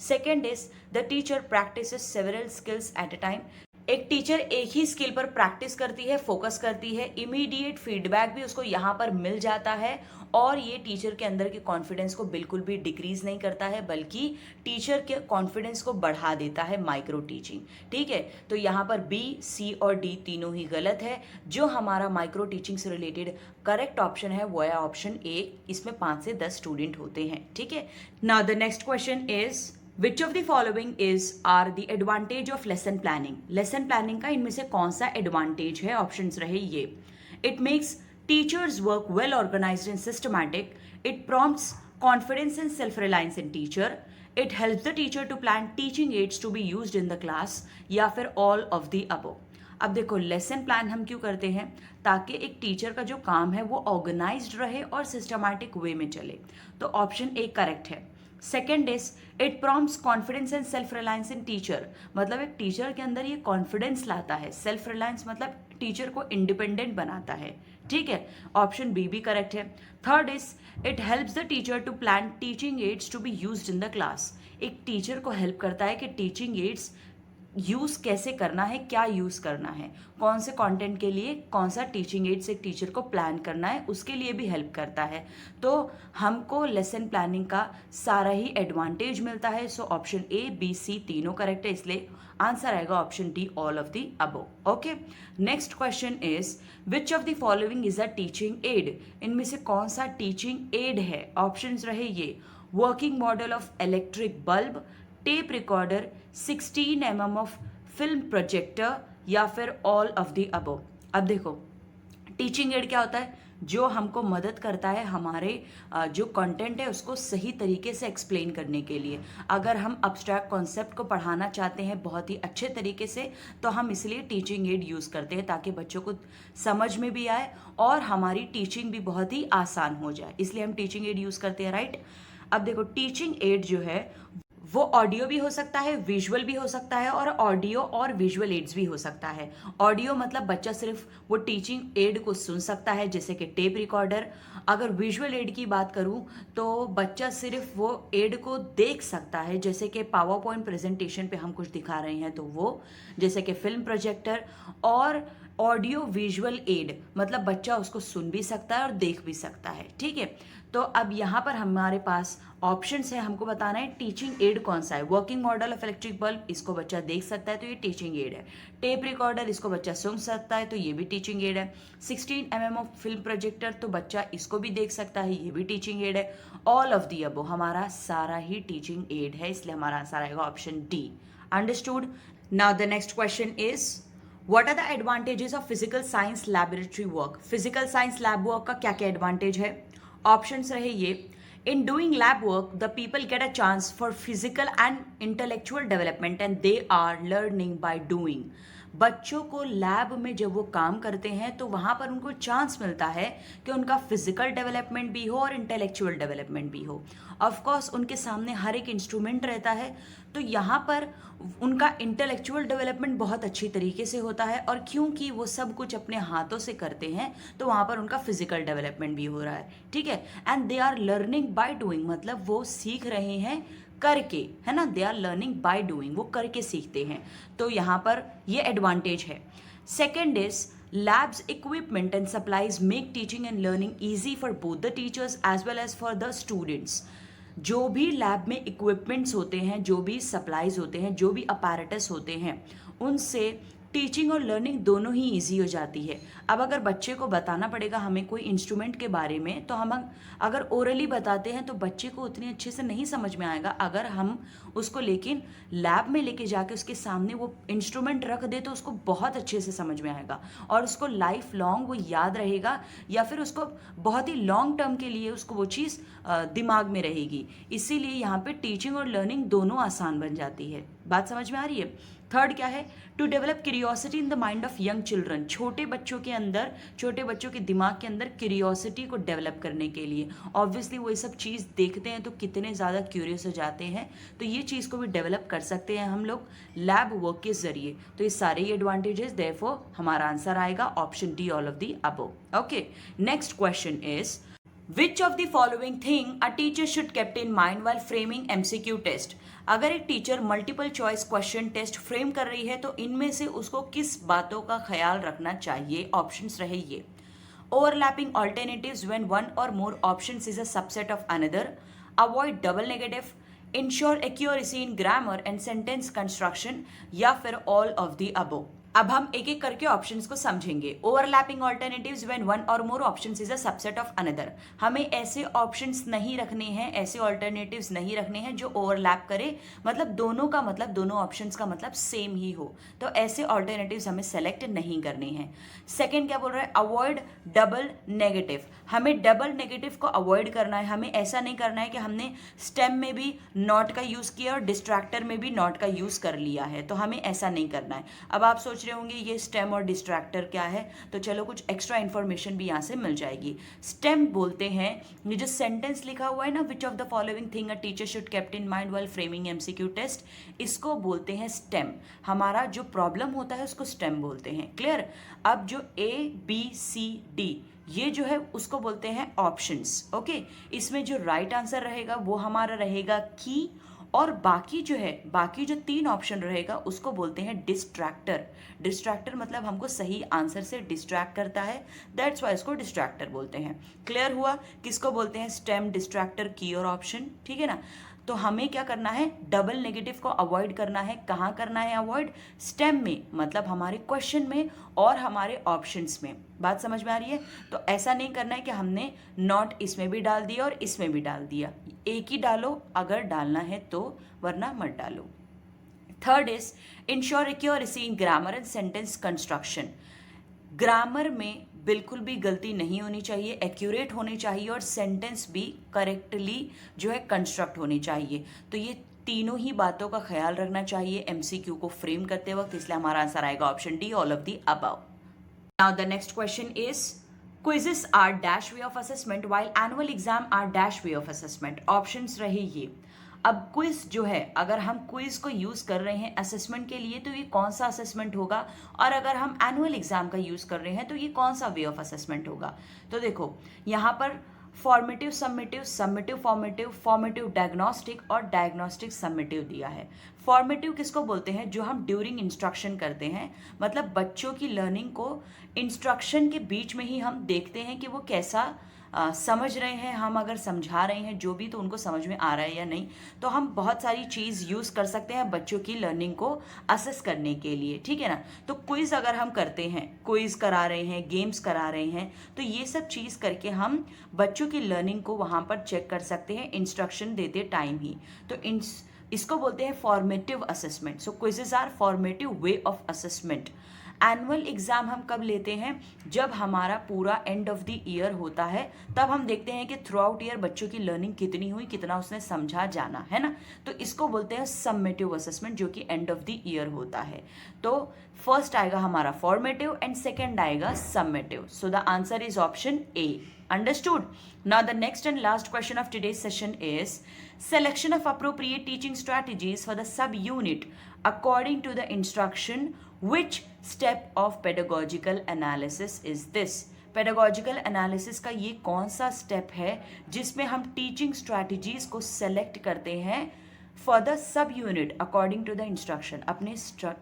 Speaker 1: Second is the teacher practice several skills at a time. एक टीचर एक ही स्किल पर प्रैक्टिस करती है, फोकस करती है, इमीडिएट फीडबैक भी उसको यहाँ पर मिल जाता है और ये टीचर के अंदर के कॉन्फिडेंस को बिल्कुल भी डिक्रीज नहीं करता है बल्कि टीचर के कॉन्फिडेंस को बढ़ा देता है माइक्रो टीचिंग। ठीक है, तो यहाँ पर बी, सी और डी तीनों ही गलत है। जो हमारा माइक्रो टीचिंग से रिलेटेड करेक्ट ऑप्शन है वो है ऑप्शन ए, इसमें 5 से 10 स्टूडेंट होते हैं। ठीक है, now the next question is which of the following is are the advantage of lesson planning. Lesson planning का इनमें से कौन सा एडवांटेज है, ऑप्शंस रहे ये। It makes teachers work well organized and systematic, it prompts confidence and self reliance in teacher, it helps the teacher to plan teaching aids to be used in the class, या फिर all of the above. अब देखो, lesson plan हम क्यों करते हैं, ताकि एक टीचर का जो काम है वो ऑर्गेनाइज्ड रहे और सिस्टमैटिक वे में चले। तो ऑप्शन ए करेक्ट है। Second is it prompts confidence and self reliance in teacher, मतलब एक टीचर के अंदर ये कॉन्फिडेंस लाता है। सेल्फ रिलायंस मतलब टीचर को इंडिपेंडेंट बनाता है। ठीक है, ऑप्शन बी भी करेक्ट है। Third is it helps the teacher to plan teaching aids to be used in the class. एक टीचर को हेल्प करता है कि टीचिंग एड्स यूज कैसे करना है, क्या यूज करना है, कौन से कंटेंट के लिए कौन सा टीचिंग एड्स एक टीचर को प्लान करना है, उसके लिए भी हेल्प करता है। तो हमको लेसन प्लानिंग का सारा ही एडवांटेज मिलता है। सो ऑप्शन ए, बी, सी तीनों करेक्ट है, इसलिए आंसर आएगा option D, all of the above. Okay, next question is which of the following is a teaching add. इनमें से कौन सा टीचिंग एड है, ऑप्शंस रहे ये। Working model of electric bulb, tape recorder, 16 mm of film projector, या फिर all of the above. अब देखो, टीचिंग एड क्या होता है, जो हमको मदद करता है हमारे जो कंटेंट है उसको सही तरीके से एक्सप्लेन करने के लिए। अगर हम अब्स्ट्रैक्ट कॉन्सेप्ट को पढ़ाना चाहते हैं बहुत ही अच्छे तरीके से, तो हम इसलिए टीचिंग एड यूज़ करते हैं ताकि बच्चों को समझ में भी आए और हमारी टीचिंग भी बहुत ही आसान हो जाए, इसलिए हम टीचिंग एड यूज़ करते हैं, राइट। अब देखो, टीचिंग एड जो है वो ऑडियो भी हो सकता है, विजुअल भी हो सकता है और ऑडियो और विजुअल एड्स भी हो सकता है। ऑडियो मतलब बच्चा सिर्फ वो टीचिंग एड को सुन सकता है, जैसे कि टेप रिकॉर्डर। अगर विजुअल एड की बात करूं तो बच्चा सिर्फ वो एड को देख सकता है, जैसे कि पावर पॉइंट प्रेजेंटेशन पे हम कुछ दिखा रहे हैं तो वो, जैसे कि फिल्म प्रोजेक्टर। और ऑडियो विजुअल एड मतलब बच्चा उसको सुन भी सकता है और देख भी सकता है। ठीक है, तो अब यहाँ पर हमारे पास ऑप्शंस है, हमको बताना है टीचिंग एड कौन सा है। Working model of electric bulb, इसको बच्चा देख सकता है तो ये टीचिंग एड है। टेप रिकॉर्डर, इसको बच्चा सुन सकता है तो ये भी टीचिंग एड है। 16 mm ऑफ फिल्म प्रोजेक्टर, तो बच्चा इसको भी देख सकता है, ये भी टीचिंग एड है। ऑल ऑफ दी अबव, हमारा सारा ही टीचिंग एड है, इसलिए हमारा आंसर आएगा option D. Understood. Now the next question is what are the advantages of physical science laboratory work. Physical science lab work का क्या क्या एडवांटेज है, ऑप्शंस रहे ये। In doing lab work, the people get a chance for physical and intellectual development and they are learning by doing. बच्चों को lab में जब वो काम करते हैं तो वहाँ पर उनको चांस मिलता है कि उनका फिजिकल डेवलपमेंट भी हो और इंटेलेक्चुअल डेवलपमेंट भी हो। ऑफ कोर्स उनके सामने हर एक इंस्ट्रूमेंट रहता है, तो यहाँ पर उनका इंटेलेक्चुअल डेवलपमेंट बहुत अच्छी तरीके से होता है, और क्योंकि वो सब कुछ अपने हाथों से करते हैं तो वहाँ पर उनका फिजिकल डेवलपमेंट भी हो रहा है। ठीक है, and they are learning by doing, मतलब वो सीख रहे हैं करके, है ना। They are learning by doing, वो करके सीखते हैं, तो यहाँ पर ये एडवांटेज है। Second is labs equipment and supplies make teaching and learning easy for both the teachers as well as for the students. जो भी लैब में इक्विपमेंट्स होते हैं, जो भी सप्लाईज होते हैं, जो भी अपैरेटस होते हैं, उनसे टीचिंग और लर्निंग दोनों ही इजी हो जाती है। अब अगर बच्चे को बताना पड़ेगा हमें कोई इंस्ट्रूमेंट के बारे में, तो हम अगर ओरली बताते हैं तो बच्चे को उतनी अच्छे से नहीं समझ में आएगा। अगर हम उसको लेकिन लैब में लेके जाके उसके सामने वो इंस्ट्रूमेंट रख दे तो उसको बहुत अच्छे से समझ में आएगा और उसको लाइफ लॉन्ग वो याद रहेगा, या फिर उसको बहुत ही लॉन्ग टर्म के लिए उसको वो चीज़ दिमाग में रहेगी। इसीलिए यहाँ पे टीचिंग और लर्निंग दोनों आसान बन जाती है। बात समझ में आ रही है? थर्ड क्या है? To develop curiosity in the mind of young children. छोटे बच्चों के अंदर, छोटे बच्चों के दिमाग के अंदर क्यूरियोसिटी को डेवलप करने के लिए। ऑब्वियसली वो ये सब चीज़ देखते हैं तो कितने ज़्यादा क्यूरियस हो जाते हैं, तो ये चीज़ को भी डेवलप कर सकते हैं हम लोग लैब वर्क के जरिए। तो ये सारे ही एडवांटेजेस, देयरफॉर हमारा आंसर आएगा option D, all of the above. Okay, next question is Which of the following thing a teacher should kept in mind while framing MCQ test? अगर एक teacher multiple choice question test frame कर रही है तो इनमें से उसको किस बातों का ख्याल रखना चाहिए? ऑप्शंस रहे ये: ओवरलैपिंग ऑल्टरनेटिव्स व्हेन वन और more options is a subset of another, avoid double negative, ensure accuracy in grammar and sentence construction, या फिर ऑल ऑफ द अबव। अब हम एक एक करके ऑप्शंस को समझेंगे। ओवरलैपिंग ऑल्टरनेटिव्स व्हेन वन और more options is a subset of another. हमें ऐसे ऑप्शंस नहीं रखने हैं, ऐसे ऑल्टरनेटिव्स नहीं रखने हैं जो ओवरलैप करे, मतलब दोनों का मतलब, दोनों ऑप्शंस का मतलब सेम ही हो, तो ऐसे ऑल्टरनेटिव्स हमें सेलेक्ट नहीं करने हैं। सेकेंड क्या बोल रहा है? Avoid double negative. हमें डबल नेगेटिव को अवॉइड करना है। हमें ऐसा नहीं करना है कि हमने स्टेम में भी नॉट का यूज किया और डिस्ट्रैक्टर में भी नॉट का यूज कर लिया है, तो हमें ऐसा नहीं करना है। अब आप सोच रहे होंगे ये स्टेम और डिस्ट्रैक्टर क्या है, तो चलो कुछ एक्स्ट्रा इन्फॉर्मेशन भी यहाँ से मिल जाएगी। स्टेम बोलते हैं, ये जो सेंटेंस लिखा हुआ है ना, which of the following thing a teacher should kept in mind while framing MCQ test, इसको बोलते हैं स्टेम। हमारा जो प्रॉब्लम होता है उसको स्टेम बोलते हैं। क्लियर? अब जो ABCD ये जो है उसको बोलते हैं ऑप्शंस। ओके, इसमें जो राइट आंसर रहेगा वो हमारा रहेगा की, और बाकी जो है, बाकी जो 3 ऑप्शन रहेगा उसको बोलते हैं डिस्ट्रैक्टर। डिस्ट्रैक्टर मतलब हमको सही आंसर से डिस्ट्रैक्ट करता है, दैट्स वाई इसको डिस्ट्रैक्टर बोलते हैं। क्लियर हुआ? किसको बोलते हैं? स्टेम, डिस्ट्रैक्टर, की और ऑप्शन। ठीक है ना? तो हमें क्या करना है? डबल नेगेटिव को अवॉइड करना है। कहाँ करना है अवॉइड? स्टेम में, मतलब हमारे क्वेश्चन में और हमारे ऑप्शंस में। बात समझ में आ रही है? तो ऐसा नहीं करना है कि हमने नॉट इसमें भी डाल दिया और इसमें भी डाल दिया। एक ही डालो अगर डालना है तो, वरना मत डालो। Third is ensure accuracy in grammar and sentence construction. Grammar में बिल्कुल भी गलती नहीं होनी चाहिए, एक्यूरेट होनी चाहिए, और सेंटेंस भी करेक्टली जो है कंस्ट्रक्ट होनी चाहिए। तो ये तीनों ही बातों का ख्याल रखना चाहिए एमसीक्यू को फ्रेम करते वक्त, इसलिए हमारा आंसर आएगा option D, all of the above. Now the next question is quizzes are dash way of assessment while annual exam are dash way of assessment. Options रहे ये। अब क्विज जो है, अगर हम क्विज को यूज कर रहे हैं असेसमेंट के लिए तो ये कौन सा असेसमेंट होगा, और अगर हम एनुअल एग्जाम का यूज कर रहे हैं तो ये कौन सा वे ऑफ असेसमेंट होगा। तो देखो यहाँ पर formative summative, summative formative, formative diagnostic और डायग्नोस्टिक समेटिव दिया है। फॉर्मेटिव किसको बोलते हैं? जो हम ड्यूरिंग इंस्ट्रक्शन करते हैं, मतलब बच्चों की लर्निंग को इंस्ट्रक्शन के बीच में ही हम देखते हैं कि वो कैसा समझ रहे हैं। हम अगर समझा रहे हैं जो भी, तो उनको समझ में आ रहा है या नहीं, तो हम बहुत सारी चीज़ यूज़ कर सकते हैं बच्चों की लर्निंग को असेस करने के लिए। ठीक है ना? तो क्विज अगर हम करते हैं, क्विज करा रहे हैं, गेम्स करा रहे हैं, तो ये सब चीज़ करके हम बच्चों की लर्निंग को वहाँ पर चेक कर सकते हैं इंस्ट्रक्शन देते टाइम ही। तो इसको बोलते हैं formative assessment. So quizzes are formative way of assessment. Annual exam हम कब लेते हैं? जब हमारा पूरा एंड ऑफ द ईयर होता है, तब हम देखते हैं कि थ्रू आउट ईयर बच्चों की लर्निंग कितनी हुई, कितना उसने समझा, जाना है ना। तो इसको बोलते हैं समेटिव असेसमेंट, जो कि एंड ऑफ द ईयर होता है। तो फर्स्ट आएगा हमारा फॉर्मेटिव एंड सेकेंड आएगा summative. So the answer is option A. Understood? Now the next and last question of today's session is selection of appropriate teaching strategies for the sub-unit according to the instruction. Which step of pedagogical analysis is this? pedagogical analysis का ये कौन सा step है जिसमें हम teaching strategies को select करते हैं for the sub unit according to the instruction, अपने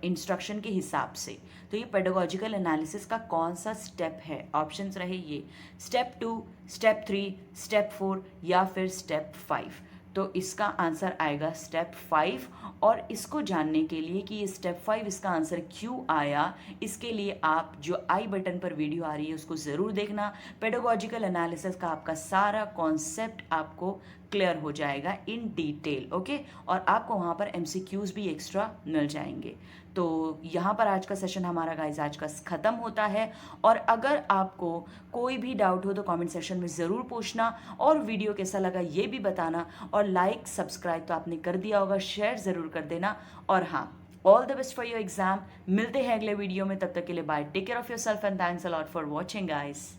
Speaker 1: इंस्ट्रक्शन के हिसाब से। तो ये पेडागोजिकल एनालिसिस का कौन सा स्टेप है? ऑप्शंस रहे ये: स्टेप 2, स्टेप 3, स्टेप 4 या फिर स्टेप 5। तो इसका आंसर आएगा स्टेप 5। और इसको जानने के लिए कि ये स्टेप 5 इसका आंसर क्यों आया, इसके लिए आप जो आई बटन पर वीडियो आ रही है उसको ज़रूर देखना। पेडागोजिकल एनालिसिस का आपका सारा कॉन्सेप्ट आपको क्लियर हो जाएगा इन डिटेल, ओके। और आपको वहाँ पर एमसीक्यूज भी एक्स्ट्रा मिल जाएंगे। तो यहाँ पर आज का सेशन हमारा गाइस आज का ख़त्म होता है। और अगर आपको कोई भी डाउट हो तो कमेंट सेक्शन में ज़रूर पूछना, और वीडियो कैसा लगा ये भी बताना। और लाइक सब्सक्राइब तो आपने कर दिया होगा, शेयर ज़रूर कर देना। और हाँ, all the best for your exam. मिलते हैं अगले वीडियो में, तब तक के लिए bye, take care of yourself and thanks a lot for watching guys.